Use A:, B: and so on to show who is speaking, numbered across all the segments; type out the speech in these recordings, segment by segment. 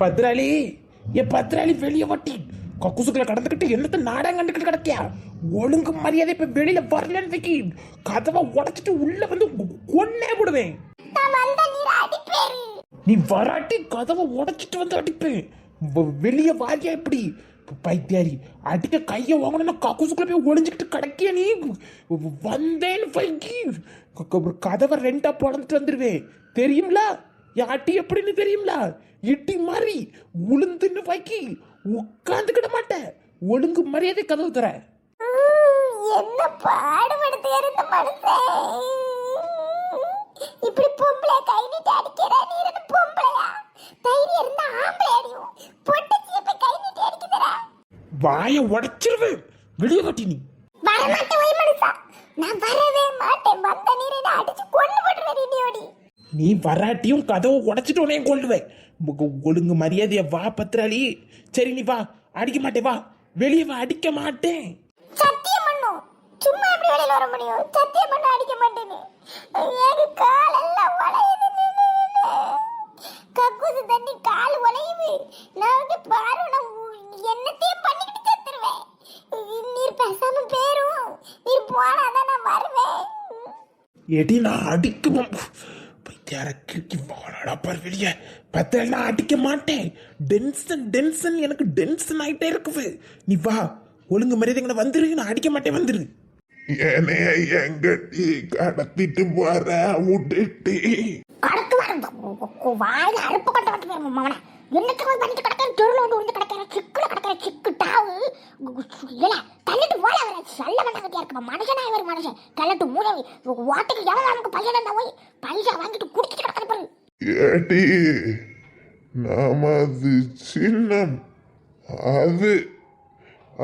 A: பத்ராளி, பத்ராளி வெளியே வட்டி கக்குசுக்குள்ள கடந்துக்கிட்டு என்னத்த நாடகம் கண்டுக்கிட்டு கிடக்கியா? ஒழுங்கு மரியாதை இப்ப வெளியில வரலன்னு வைக்கி கதவை உடைச்சிட்டு உள்ள வந்து கொன்னே போடுவேன். நீ வராட்டி கதவை உடைச்சிட்டு வந்து அடிப்பேன். வெளியே வாரியா இப்படி பைத்தியாரி அடிக்க கையை வாங்கணும்னா கக்குசுக்குள்ள போய் ஒளிஞ்சுக்கிட்டு கிடக்கிய. நீ வந்தேன்னு வைக்கி கதவை ரெண்டா பொழந்துட்டு வந்துருவேன். தெரியுங்களா யாட்டி எப்படின்னு? தெரியுங்களா? இட்டி மாதிரி உளுந்துன்னு வைக்கி உட்காந்துக்கிட மாட்டேன். ஒழுங்கு மரியாதை கதவு தர.
B: என்ன பாடுபடுத்து இருந்த மனுஷன் இப்படி பொம்பளை கை நீட்டி அடிக்கிற. நீ என்ன பொம்பளையா? தைரியம் இருந்தா ஆம்பளை அடியும். பொட்டச்சி இப்ப கை நீட்டி அடிக்குதுடா.
A: வாயை உடைச்சிருவேன். வெளியே வட்டி. நீ
B: வர மாட்டேன் ஒய் மனுஷா. நான் வரவே மாட்டேன். வந்த நீரை நான் அடிச்சு கொண்டு போட்டுறேன். நீ ஓடி.
A: நீ வராட்டியும் கதவை உடைச்சிட்டு உனையும் கொள்ளுவேன். ஒழுங்கு மரியாதைய வா பத்ராளி. சரி நீ வா. அடிக்க மாட்டே வா. வெளியே வா. அடிக்க மாட்டேன்.
B: சத்தியம் பண்ணும். சும்மா எப்படி வெளியில வர முடியும்? சத்தியம் பண்ண அடிக்க மாட்டேன்னு. எனக்கு கால் எல்லாம் உடையுது. கக்கூசு தண்ணி கால் உடையுது. நான் பாரு என்னத்தையும் பண்ணிக்கிட்டு செத்துருவேன். நீர் பேசாம பேரும். நீர் போனாதான் நான் வருவேன்.
A: எடி நான் அடிக்குவோம். பைத்தியாரக்கு வாடா பார் வெளியே. பத்திரம் நான் அடிக்க மாட்டேன். டென்ஷன் எனக்கு டென்ஷன் ஆயிட்டே இருக்குது. நீ வா. ஒழுங்கு மரியாதை வந்துரு. நான் அடிக்க மாட்டேன். வந்துரு.
C: என்னைய எங்கட்டி கடத்திட்டு போற விட்டுட்டு
B: வாயில அறுப்பு கொட்ட வந்து மவன என்னத்துக்கு பண்ணிட்டு கிடக்கிற தெருவில் வந்து விழுந்து கிடக்கிற சிக்குல கிடக்கிற சிக்கு டாவு தள்ளிட்டு போல வர சொல்ல வேண்டாங்கத்தியா இருக்கு. மனுஷனா இவர் மனுஷன் தள்ளிட்டு மூலவி ஓட்டுக்கு எவ்வளவு நமக்கு பையன் இருந்தா போய் பைசா வாங்கிட்டு குடிச்சிட்டு கிடக்கிற பாரு.
C: ஏட்டி நமது சின்னம் அது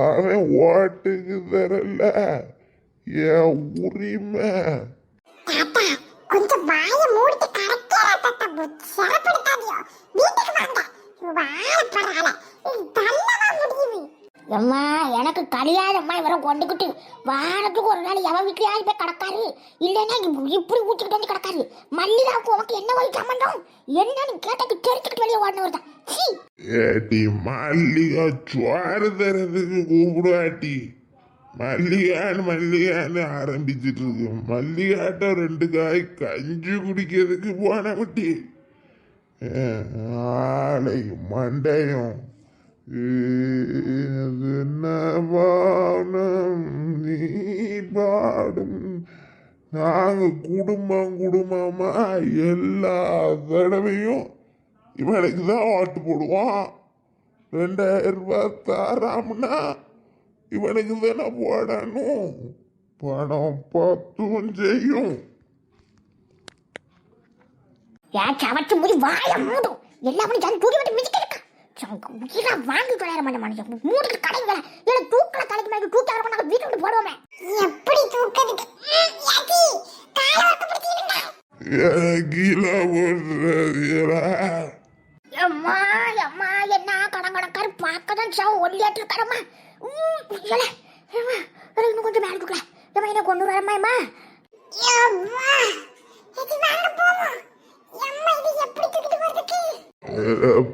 C: அவன் ஓட்டுக்கு தரல என் உரிமை.
B: கொஞ்சம் வாய மூடிட்டு கரெக்டா சிறப்படுத்தாதியோ. வீட்டுக்கு வாங்க. வாய பரவாயில்ல. தள்ளவா முடியுது. அம்மா எனக்கு கல்யாணம்மா இவரை கொண்டுக்கிட்டு வாரத்துக்கு ஒரு நாள் எவன் வீட்லயாவது போய் கிடக்காரு. இல்லைன்னா இப்படி ஊற்றிக்கிட்டு வந்து கிடக்காரு. மல்லிகாவுக்கு உனக்கு என்ன வழி சம்பந்தம் என்னன்னு கேட்டதுக்கு தெரிஞ்சுக்கிட்டு வெளியே ஓடினவர் தான்.
C: ஏட்டி மல்லிகா சோறு தரதுக்கு கூப்பிடுவாட்டி. மல்லிகான்னு ஆரம்பிச்சிட்டு இருக்கு. மல்லிகாட்ட 2 காய் கஞ்சி குடிக்கிறதுக்கு போன குட்டி ஆளை மண்டையும் நீ பாடும். நாங்க குடும்பமா எல்லா தடவையும் இவனுக்கு தான் ஓட்டு போடுவோம். 2000 ரூபாய் தாராம்னா இவனுக்கு தானே போடணும். பணம் பத்தும் செய்யும்.
B: சவச்சு மூடி வாய மூடும். எல்லாமே தூக்கி விட்டு மிதிக்க இருக்கா. வாங்கி தொலைற மாட்டேன் மனுஷன். மூடிட்டு கடைக்கு வேலை இல்லை தூக்கல தலைக்கு மேலே தூக்கி வர நாங்கள் வீட்டு விட்டு போடுவோமே. எப்படி தூக்கிறதுக்கு
C: கீழே போடுறா.
B: அம்மா அம்மா என்ன கடங்கடக்காரு பார்க்கதான் சாவு ஒல்லியாட்டு இருக்காரம்மா. இன்னும் கொஞ்சம் மேலே தூக்கல. என்ன கொண்டு வரமாயம்மா.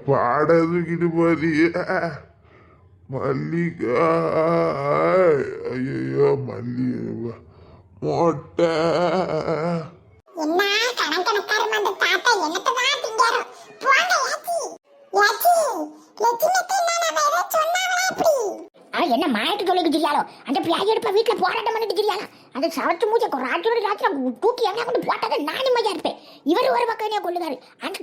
C: பாட தூக்கிட்டு போறிய மல்லிகா. ஐயோ மல்லிகா மொட்டை
B: என்ன மாயிட்டு சொல்லிட்டு தெரியாலோ. அந்த பிளாகி எடுப்ப வீட்டுல போராட்டம் பண்ணிட்டு தெரியாலா. அந்த சவத்து மூச்சை ராத்திரி தூக்கி என்ன கொண்டு போட்டாத நான் நிம்மதியா இருப்பேன். இவர் ஒரு பக்கம் என்ன கொள்ளுவாரு. அந்த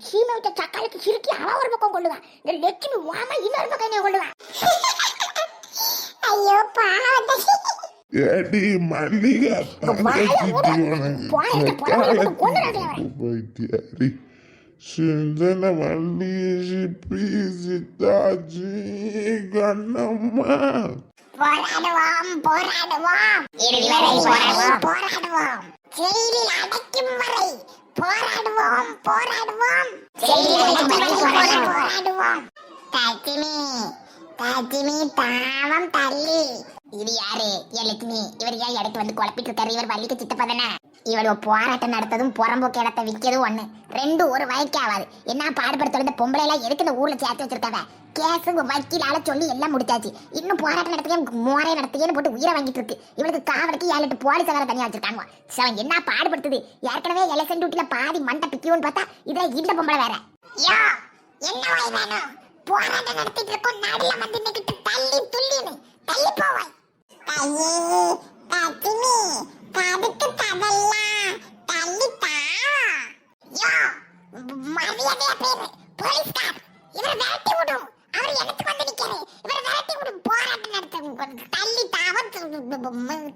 B: சீமை விட்ட சக்காலுக்கு சிரிக்கி அவ ஒரு பக்கம் கொள்ளுவா. இந்த லட்சுமி வாமா இன்னொரு பக்கம் என்ன கொள்ளுவா. ஐயோ
C: ஏடி மல்லிகா பைத்தியாரி சிந்தன மல்லி பிரிசித்தாஜி கண்ணம்மா.
B: போராடுவோம் போராடுவோம் இறுதி வரை போராடுவோம் போராடுவோம் ஜெயிலில் அடைக்கும் வரை போராடுவோம் போராடுவோம் ஜெயிலில் அடைக்கும் வரை போராடுவோம். லட்சுமி லட்சுமி பாவம் தள்ளி. இது யாரு லட்சுமி? இவர் ஏன் இடத்து வந்து குழப்பிட்டு இருக்காரு? இவர் வள்ளிக்கு சித்தப்பா தானே. இவள் போராட்டம் நடத்ததும் புறம்போக்கு இடத்த விற்கிறதும் ஒண்ணு ரெண்டு ஒரு வயக்கே ஆகாது. என்ன பாடுபடுத்த இந்த பொம்பளை எல்லாம் எதுக்கு இந்த ஊர்ல சேர்த்து வச்சிருக்காங்க? கேஸு வக்கீலால சொல்லி எல்லாம் முடிச்சாச்சு. இன்னும் போராட்டம் நடத்துக்க மோரை நடத்துக்கன்னு போட்டு உயிரை வாங்கிட்டு இருக்கு. இவளுக்கு காவலுக்கு 7-8 போலீஸ் வேற தனியா வச்சிருக்காங்க. அவன் என்ன பாடுபடுத்துது? ஏற்கனவே எலெக்ஷன் டியூட்டில பாதி மண்டை பிக்குன்னு பார்த்தா இதுல இந்த பொம்பளை வேற. யோ என்ன வேணும்? போராட்டம் நடத்திட்டு இருக்கோம். நடுல வந்து நிக்கிட்டு தள்ளி துள்ளின்னு தள்ளி போவாய். ஐயே லட்சுமி கடுக்கு தவல்லாம் தள்ளி தா. யோ மரியாதையா பேரு போலீஸ்கார். இவரை விரட்டி விடும். அவர் எனக்கு வந்து நிக்கிறாரு. இவரை விரட்டி விடும். போராட்டம் நடத்த தள்ளி தாவம்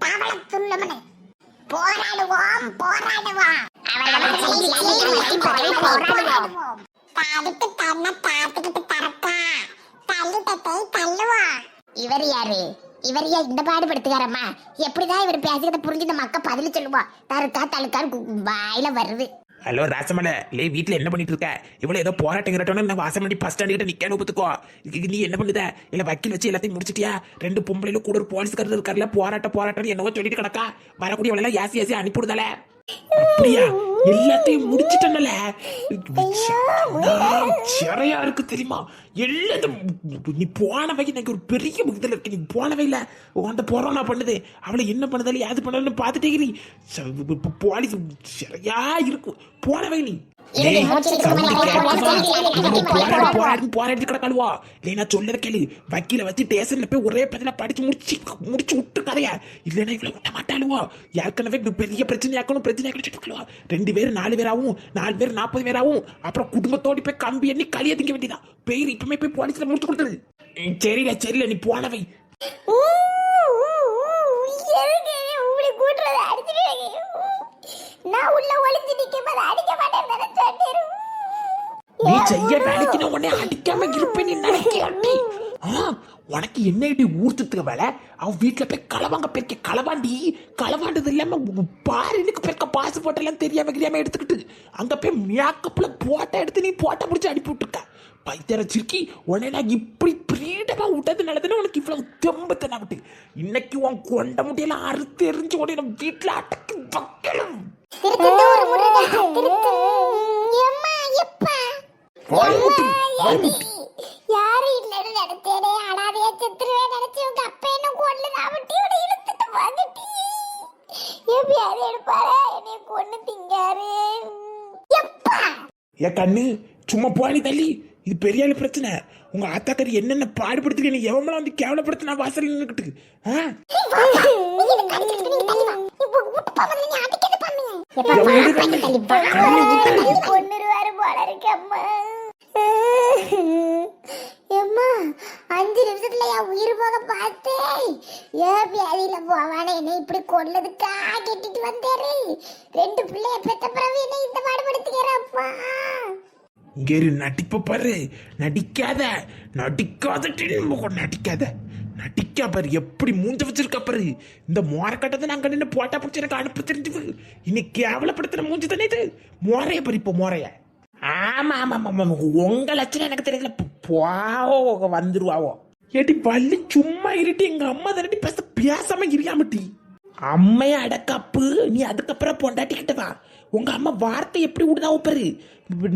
B: தாவள துள்ளமனு போராடுவோம் போராடுவோம். போராடுவோம். தடுத்து தன்னை பார்த்துக்கிட்டு தரக்கா தள்ளி தட்டை தள்ளுவோம். இவர் யாரு? இவர் ஏன் இந்த பாடுபடுத்துக்காரம்மா? எப்படிதான் இவர் பேசுறத புரிஞ்சு இந்த மக்கள் பதில் சொல்லுவோம். தருக்கா தழுக்கான்னு வாயில வருது.
A: ஹலோ ராசமலை, லே வீட்டில் என்ன பண்ணிட்டு இருக்க? இவ்வளோ ஏதோ போராட்டங்கிறட்டோன்னு நான் வாசம் பண்ணி பஸ் ஸ்டாண்ட் கிட்ட நிற்கானு ஒப்புத்துக்கோ. நீ என்ன பண்ணுத? இல்லை வக்கீல் வச்சு எல்லாத்தையும் முடிச்சிட்டியா? 2 பொம்பளையில கூட ஒரு போலீஸ்காரர் இருக்காருல, போராட்டம் என்னவோ சொல்லிட்டு கிடக்கா. வரக்கூடிய எல்லாம் ஏசி அனுப்பிவிடுதால. அப்படியா? எல்லாத்தையும் முடிச்சிட்டனல. சிறையா இருக்கு தெரியுமா? எல்லாத்தையும் நீ போன வகை எனக்கு ஒரு பெரிய இதில் இருக்கு. நீ போன வகையில உன்ட்ட போறோம்னா பண்ணுது. அவளை என்ன பண்ணுதாலும் யாது பண்ணாலும் பார்த்துட்டே போலீஸ் சிறையா இருக்கும். போன வகை நீ போராடி கிடக்காளுவா. இல்லைன்னா சொல்லுற கேளு. வக்கீல வச்சு ஸ்டேஷன்ல போய் ஒரே பதில படிச்சு முடிச்சு விட்டு கதையா. இல்லைன்னா இவ்வளவு விட மாட்டாளுவா. ஏற்கனவே பெரிய பிரச்சனையாக்கணும். பிரச்சனை கிடைச்சிட்டு 2 பேர் 4 பேராவும் 4 பேர் 40 பேராவும் அப்புறம் குடும்பத்தோடி போய் கம்பி எண்ணி களிய திங்க வேண்டியதான். பேர் இப்பவுமே போய் போலீஸ்ல முடிச்சு கொடுத்தது. சரியில்ல நீ போனவை.
B: நான் உள்ள ஒளிஞ்சு நிக்கும்போது அடிக்க மாட்டேன் சொன்னேன்.
A: நீ செய்ய வேலைக்கு நான் உன்னை அடிக்காம இருப்பேன் நீ நினைக்க. உனக்கு என்ன இப்படி ஊர்த்துக்கு வேலை? அவன் வீட்டுல போய் களவாங்க பெருக்க களவாண்டது இல்லாம பாரினுக்கு பெருக்க பாஸ்போர்ட் எல்லாம் தெரியாம எடுத்துக்கிட்டு அங்க போய் மேக்கப்ல போட்டோ எடுத்து நீ போட்டோ முடிச்சு அனுப்பி விட்டுருக்க. பைத்தியர சிரிக்கி உடனே நான் இப்படி பிரீடமா விட்டது நல்லதுன்னு உனக்கு இவ்வளவு தெம்பத்தை நான் விட்டு இன்னைக்கு உன் கொண்ட முடியெல்லாம் அறுத்து எரிஞ்சு உடனே நம்ம வீட்டுல அடக்கி வைக்கணும்.
B: யாரு இல்லன்னு நினைச்சேனே. அனாதையா செத்துருவே நினைச்சு உங்க அப்பா என்ன கொண்டு நாவட்டியோட இழுத்துட்டு வந்துட்டி. எப்பயாவது எடுப்பாரா என்னைய கொண்டு திங்காரு. எப்பா
A: ஏ கண்ணு சும்மா போய் தள்ளி. இது பெரிய ஆளு பிரச்சனை. உங்க ஆத்தாக்கறி என்னென்ன பாடுபடுத்துக்க நீ எவமெல்லாம் வந்து கேவலப்படுத்தினா வாசல் நின்னுக்கிட்டு.
B: கொன்னுருவாரு போல இருக்கு அம்மா. எம்மா 5 நிமிஷத்துல என் உயிர் போக பார்த்தேன். ஏன் வியாதியில போவானே என்னை இப்படி கொள்ளதுக்கா கெட்டிட்டு வந்தாரு. 2 பிள்ளைய பெத்த பிறகு என்னை இந்த பாடுபடுத்துகிறப்பா.
A: இங்கே நடிப்ப பாரு. நடிக்காத நடிக்கா பாரு. எப்படி மூஞ்ச வச்சிருக்க பாரு. இந்த மோரக்கட்டத்தை நாங்க நின்று போட்டா பிடிச்சி எனக்கு அனுப்ப தெரிஞ்சது. இன்னைக்கு கேவலப்படுத்துற மூஞ்சி தானே இது. மோரைய பாரு. இப்போ மோரைய. ஆமா உங்க லட்சணம் எனக்கு தெரியல. போவோ வந்துருவாவோ. ஏடி வள்ளி சும்மா இருட்டி. எங்க அம்மா தானடி பேசாம இருக்காமட்டி. அம்மைய அடக்கப்பு. நீ அதுக்கப்புறம் பொண்டாட்டிக்கிட்ட வா. உங்க அம்மா வார்த்தை எப்படி விடுதா பாரு.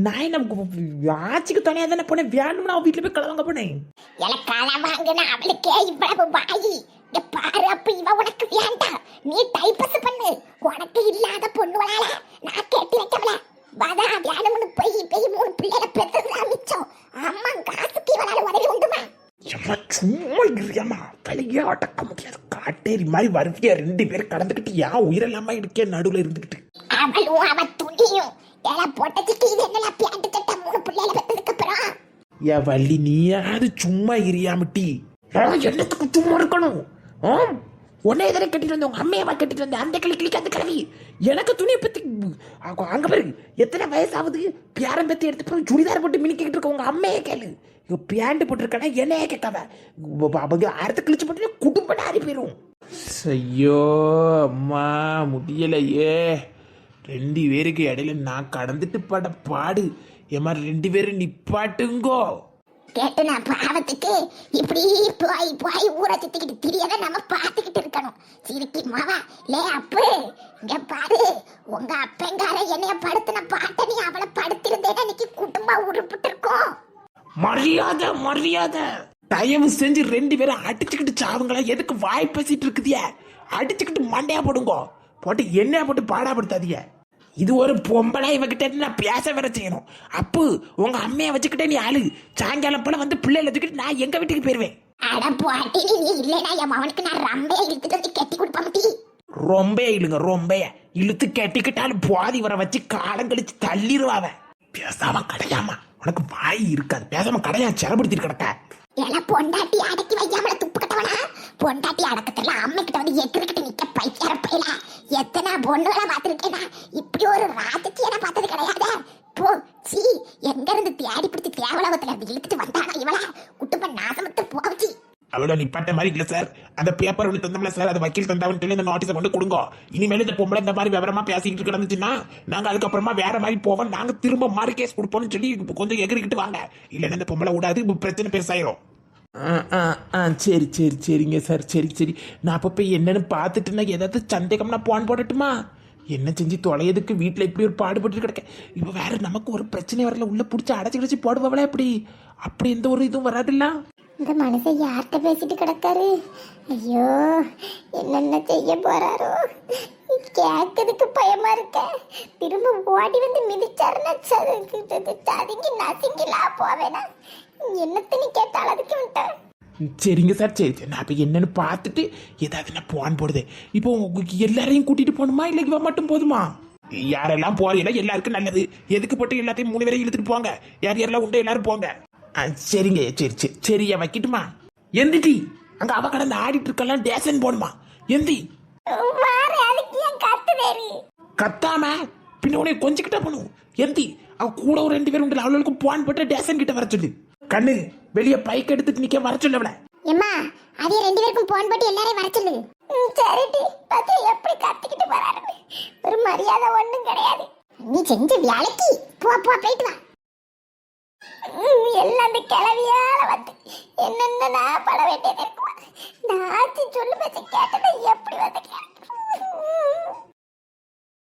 A: நான் நமக்கு ஆட்சிக்கு துணையா தானே போனேன். வேணும்னு அவன் வீட்டுல போய் களவாங்க போனேன்.
B: அவளுக்கே இவ்வளவு வாயி. பாரு அப்ப இவ உனக்கு வேண்டாம். நீ டைப்பஸ் பண்ணு. உனக்கு இல்லாத பொண்ணுவளால நான் கேட்டு வைக்கல. வாதா வேணும்னு போய் 3 பிள்ளைகளை பெற்றதுல மிச்சம். அம்மா காசுக்கு இவளால உதவி உண்டுமா?
A: சும்மா இருக்கியாமா. தலையே அடக்க முடியாது. காட்டேரி மாதிரி வருவியா 2 பேரும் கடந்துக்கிட்டு ஏன் உயிரில்லாம இருக்கே நடுவுல இருந்துகிட்டு.
B: அவளும் அவ துணியும் எல்லாம் போட்டதுக்கு இது என்ன பேண்ட் கட்ட 3 பிள்ளைகளை பெற்றதுக்கு அப்புறம்.
A: ஏன் வள்ளி நீயாவது சும்மா இருயாமட்டி. என்னத்துக்கு சும்மா இருக்கணும்? உன்னை எதிர கட்டிட்டு வந்த உங்க அம்மையவா கட்டிட்டு வந்த அந்த கிளிக்கு அந்த கிளவி எனக்கு துணியை பத்தி அங்க பாரு. எத்தனை வயசாகுது? பேரம் பத்தி எடுத்து போய் சுடிதார் போட்டு மினிக்கிட்டு இருக்க உங்க அம்மையே கேளு. பேண்ட் போட்டிருக்கா என்னையே கேட்காத. அவங்க அறுத்து கிழிச்சு போட்டு குடும்ப நாரி போயிரும். ஐயோ அம்மா முடியலையே. 2 பேருக்கு இடையில நான் கடந்துட்டு பட பாடு. ஏமா 2 பேரும் நிப்பாட்டுங்கோ.
B: கேட்டு நான் பாவத்துக்கு இப்படி போய் போய் ஊரை சுத்திக்கிட்டு திரியதை நம்ம பார்த்துக்கிட்டு இருக்கணும். சிரிக்கி மாவா லே அப்பு, இங்க பாரு, உங்க அப்பங்கார என்னைய படுத்தின பாட்ட நீ அவளை படுத்திருந்தேன்னா இன்னைக்கு குடும்பம் உருப்பிட்டு இருக்கோம்.
A: மரியாதை மரியாதை, தயவு செஞ்சு 2 பேரும் அடிச்சுக்கிட்டு சாவுங்களா. எதுக்கு வாய் பேசிட்டு இருக்குதிய? அடிச்சுக்கிட்டு மண்டையா போடுங்க, போட்டு எண்ணெயா போட்டு பாடாப்படுத்தாதீங்க. இது ஒரு பொம்பளை, இவகிட்ட நான் பேச வேற செய்யணும். அப்பு, உங்க அம்மையை வச்சுக்கிட்டே நீ ஆளு. சாயங்காலம் போல வந்து பிள்ளைகளை வச்சுக்கிட்டு நான் எங்க வீட்டுக்கு போயிருவேன்.
B: அட போட்டி, நீ இல்லைன்னா என் அவனுக்கு நான் ரம்பைய இழுத்துட்டு வந்து கட்டி கொடுப்பாமட்டி.
A: ரொம்ப இழுங்க, ரொம்ப இழுத்து கட்டிக்கிட்டாலும் போதி வர வச்சு காலம் கழிச்சு தள்ளிடுவாவ. பேசாம கடையாமா, உனக்கு வாய் இருக்காது. பேசாம கடையா சிறப்படுத்திட்டு கிடக்க.
B: எல்லாம் பொண்டாட்டி அடக்கி வைக்காமல துப்பு கட்டவனா? பொண்டாட்டி அடக்கத்துல அம்மைக்கிட்ட வந்து எதிர்கிட்ட நிக்க பைக்கிற பையில எத்தனை பொண்ணுகளை பார்த்துருக்கேனா? இப்படி ஒரு ராத்திரியை நான் பார்த்தது கிடையாது. போ சி, எங்க இருந்து தேடி பிடிச்சி தேவலகத்துல இருந்து இழுத்துட்டு வந்தானா இவள குட்டுப்ப நாசமத்து போச்சு.
A: அவ்வளோ நிப்பாட்ட மாதிரி இல்லை சார். அந்த பேப்பர் ஒன்று தந்தோம்ல சார், அது வக்கீல் தந்தாவன்ட்டு இந்த நோட்டீஸை கொண்டு கொடுங்க. இனிமேல் இந்த பொம்பளை இந்த மாதிரி விவரமா பேசிக்கிட்டு கிடந்துச்சுன்னா நாங்கள் அதுக்கப்புறமா வேற மாதிரி போவோம். நாங்கள் திரும்ப மாறு கேஸ் கொடுப்போம்னு சொல்லி கொஞ்சம் எகிரிக்கிட்டு வாங்க. இல்லைன்னா இந்த பொம்பளை விடாது, பிரச்சனை பெருசாயிரும். சரி சரி சரிங்க சார், சரி சரி. நான் அப்போ போய் என்னன்னு பார்த்துட்டுனா ஏதாவது சந்தேகம்னா போன் போடட்டுமா? என்ன செஞ்சு தொலையதுக்கு வீட்டில் இப்படி ஒரு பாடுபட்டு கிடக்க. இப்போ வேற நமக்கு ஒரு பிரச்சனை வரல, உள்ள பிடிச்சி அடைச்சி கிடச்சி போடுவாங்களே. அப்படி எந்த ஒரு இதுவும் வராதுல்ல.
B: இந்த மனுஷன் யார்கிட்ட பேசிட்டு கிடக்காரு? ஐயோ, என்னென்ன செய்ய போறாரோ கேட்கறதுக்கு பயமா இருக்க. திரும்ப ஓடி வந்து மிதிச்சாருன்னா சதுங்கி நசுங்கிலா போவேனா? என்னத்தனி கேட்டால் அதுக்கு விட்டேன்.
A: சரிங்க சார், சரி சரி. நான் இப்போ என்னன்னு பார்த்துட்டு ஏதாவது நான் போன் போடுதேன். இப்போ உங்களுக்கு எல்லாரையும் கூட்டிட்டு போகணுமா, இல்லை இவன் மட்டும் போதுமா? யாரெல்லாம் போறீங்களோ எல்லாருக்கும் நல்லது. எதுக்கு போட்டு எல்லாத்தையும் 3 பேரையும் இழுத்துட்டு போங்க. யார் யாரெல்லாம் உண்டு எல்லாரும் போங்க. சரிங்க, சரி சரி சரியா வைக்கட்டுமா? எந்திட்டி, அங்க அவ கடந்து ஆடிட்டு இருக்கலாம், டேசன் போடுமா? எந்தி கத்தாம பின்ன உனைய கொஞ்சிக்கிட்ட பண்ணும். எந்தி, அவ கூட ஒரு 2 பேர் உண்டு, அவளுக்கு போன் போட்டு டேசன் கிட்ட வர சொல்லு. கண்ணு வெளியே பைக் எடுத்துட்டு நிக்க வர சொல்லவள.
B: எம்மா, அதே 2 பேருக்கும் போன் போட்டு எல்லாரையும் வர சொல்லு. சரிடி, பாத்து எப்படி கத்திக்கிட்டு வராரு. ஒரு மரியாதை ஒண்ணும் கிடையாது. நீ செஞ்ச வேலைக்கு போ போ, போயிட்டு வா. எல்லாம் அந்த கிளவியால வந்து என்னென்ன நான் பட வேண்டியது இருக்குமா? நான் சொல்லு பேச கேட்டதை எப்படி வந்து